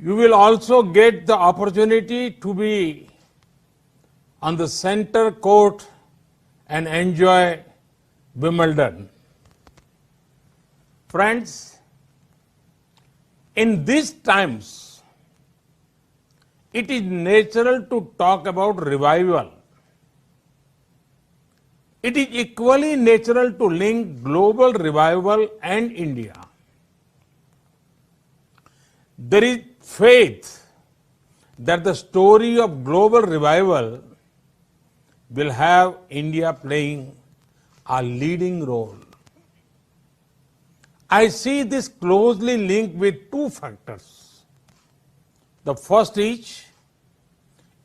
You will also get the opportunity to be on the center court and enjoy Wimbledon. Friends, in these times, it is natural to talk about revival. It is equally natural to link global revival and India. There is faith that the story of global revival will have India playing a leading role. I see this closely linked with two factors. The first is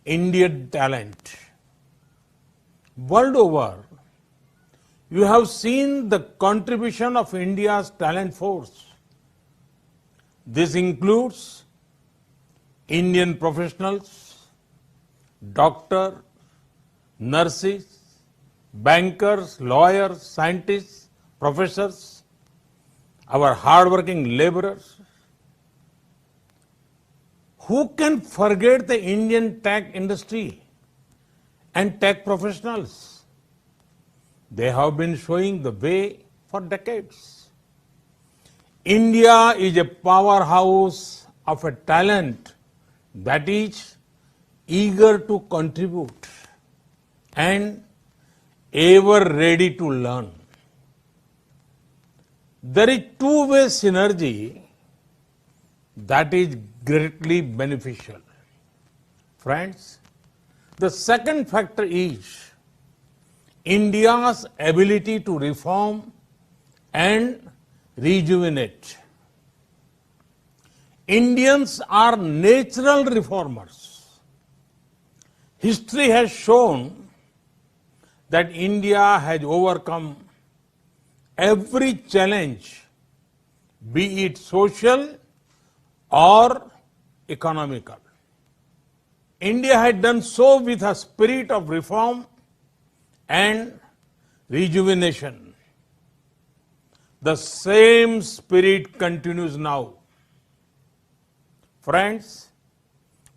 Indian talent. World over, you have seen the contribution of India's talent force. This includes Indian professionals, doctors, nurses, bankers, lawyers, scientists, professors, our hardworking laborers. Who can forget the Indian tech industry and tech professionals? They have been showing the way for decades. India is a powerhouse of a talent that is eager to contribute and ever ready to learn. There is two-way synergy that is greatly beneficial. Friends, the second factor is India's ability to reform and rejuvenate. Indians are natural reformers. History has shown that India has overcome every challenge, be it social or economical. India had done so with a spirit of reform and rejuvenation. The same spirit continues now. Friends,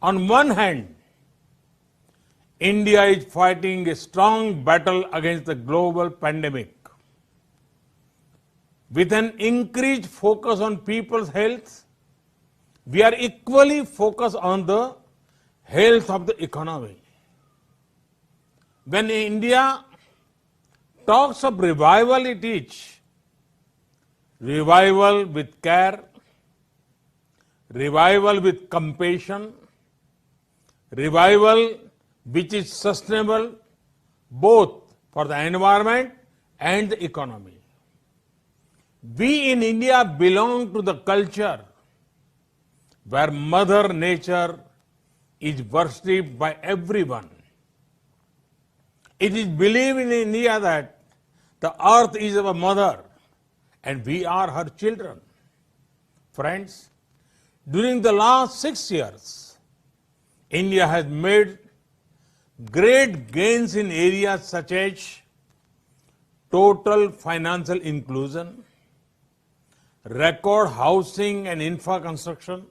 on one hand, India is fighting a strong battle against the global pandemic. With an increased focus on people's health, we are equally focused on the health of the economy. When India talks of revival, it is revival with care, revival with compassion, revival which is sustainable both for the environment and the economy. We in India belong to the culture where Mother Nature is worshipped by everyone. It is believed in India that the earth is our mother and we are her children. Friends, during the last 6 years, India has made great gains in areas such as total financial inclusion, record housing and infra construction,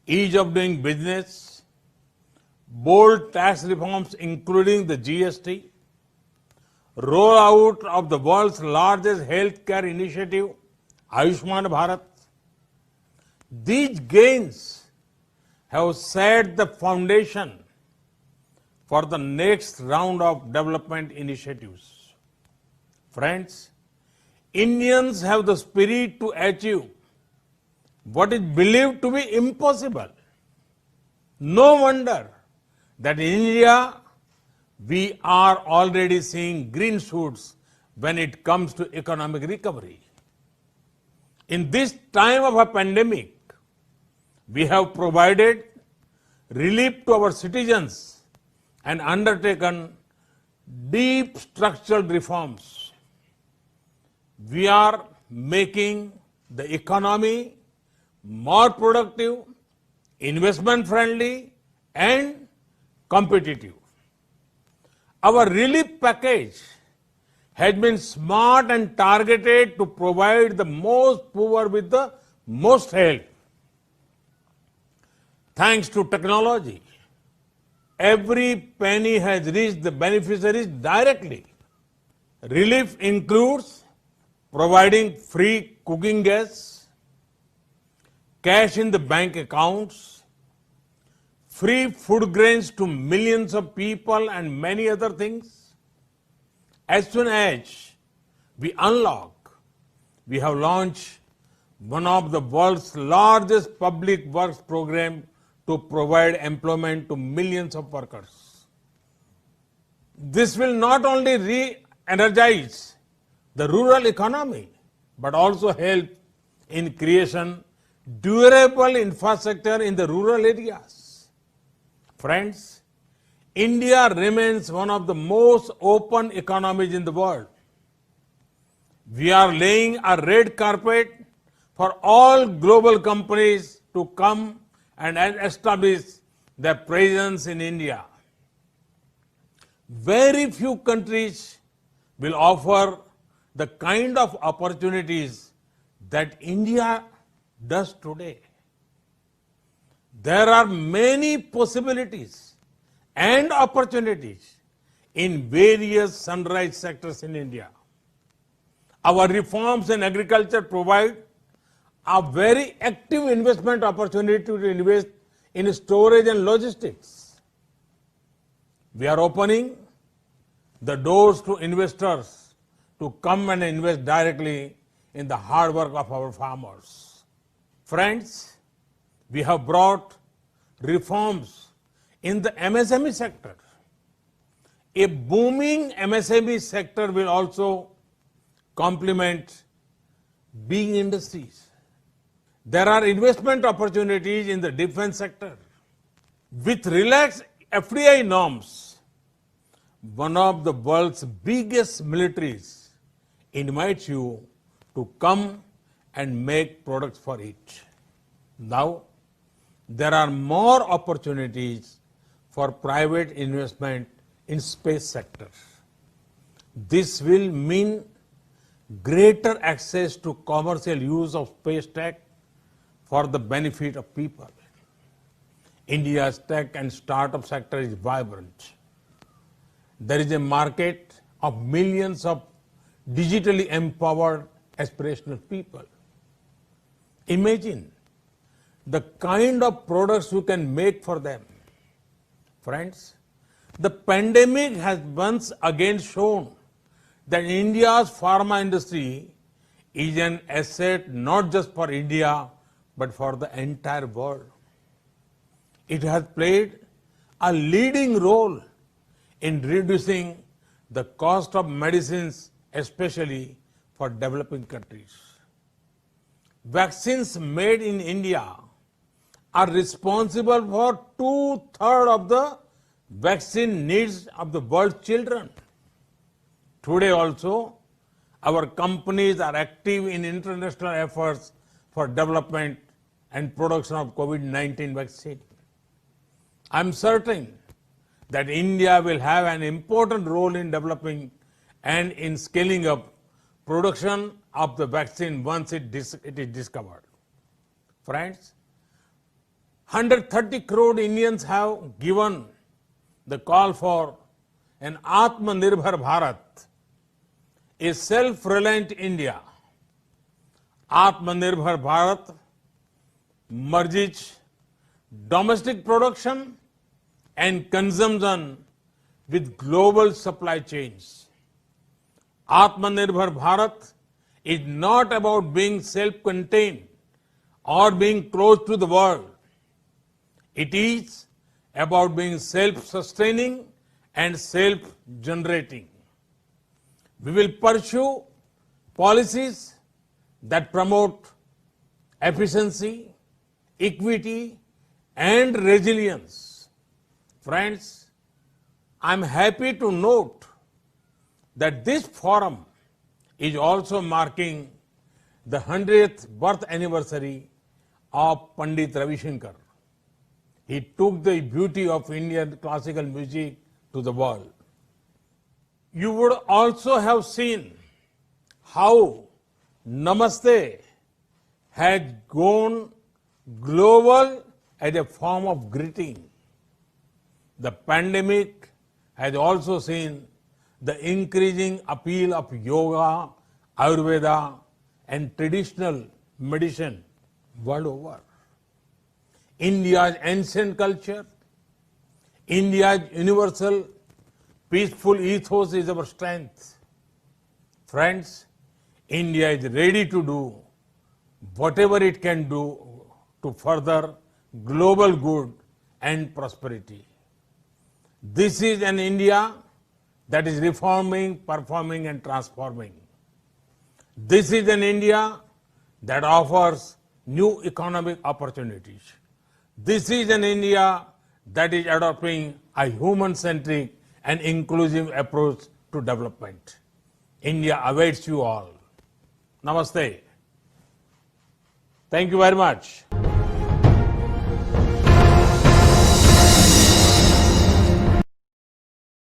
ease of doing business, bold tax reforms including the GST, rollout of the world's largest healthcare initiative, Ayushman Bharat. These gains have set the foundation for the next round of development initiatives. Friends, Indians have the spirit to achieve what is believed to be impossible. No wonder that in India we are already seeing green shoots when it comes to economic recovery. In this time of a pandemic, we have provided relief to our citizens and undertaken deep structural reforms. We are making the economy more productive, investment friendly and competitive. Our relief package has been smart and targeted to provide the most poor with the most help. Thanks to technology, every penny has reached the beneficiaries directly. Relief includes providing free cooking gas, cash in the bank accounts, free food grains to millions of people, and many other things. As soon as we unlock, we have launched one of the world's largest public works program to provide employment to millions of workers. This will not only re-energize the rural economy, but also help in creation durable infrastructure in the rural areas. Friends, India remains one of the most open economies in the world. We are laying a red carpet for all global companies to come and establish their presence in India. Very few countries will offer the kind of opportunities that India does today. There are many possibilities and opportunities in various sunrise sectors in India. Our reforms in agriculture provide a very active investment opportunity to invest in storage and logistics. We are opening the doors to investors to come and invest directly in the hard work of our farmers. Friends, we have brought reforms in the MSME sector. A booming MSME sector will also complement big industries. There are investment opportunities in the defense sector. With relaxed FDI norms, one of the world's biggest militaries invites you to come and make products for it. Now, there are more opportunities for private investment in space sector. This will mean greater access to commercial use of space tech for the benefit of people. India's tech and startup sector is vibrant. There is a market of millions of digitally empowered aspirational people. Imagine the kind of products you can make for them. Friends, the pandemic has once again shown that India's pharma industry is an asset not just for India, but for the entire world. It has played a leading role in reducing the cost of medicines, especially for developing countries. Vaccines made in India are responsible for 2/3 of the vaccine needs of the world's children. Today also, our companies are active in international efforts for development and production of COVID-19 vaccine. I'm certain that India will have an important role in developing and in scaling up production of the vaccine once it is discovered. Friends, 130 crore Indians have given the call for an Atmanirbhar Bharat, a self-reliant India. Atmanirbhar Bharat merges domestic production and consumption with global supply chains. Atmanirbhar Bharat is not about being self-contained or being close to the world. It is about being self-sustaining and self-generating. We will pursue policies that promote efficiency, equity, and resilience. Friends, I'm happy to note that this forum is also marking the 100th birth anniversary of Pandit Ravi Shankar. He took the beauty of Indian classical music to the world. You would also have seen how Namaste has gone global as a form of greeting. The pandemic has also seen the increasing appeal of yoga, Ayurveda, and traditional medicine world over. India's ancient culture, India's universal peaceful ethos is our strength. Friends, India is ready to do whatever it can do to further global good and prosperity. This is an India that is reforming, performing, and transforming. This is an India that offers new economic opportunities. This is an India that is adopting a human-centric and inclusive approach to development. India awaits you all. Namaste. Thank you very much.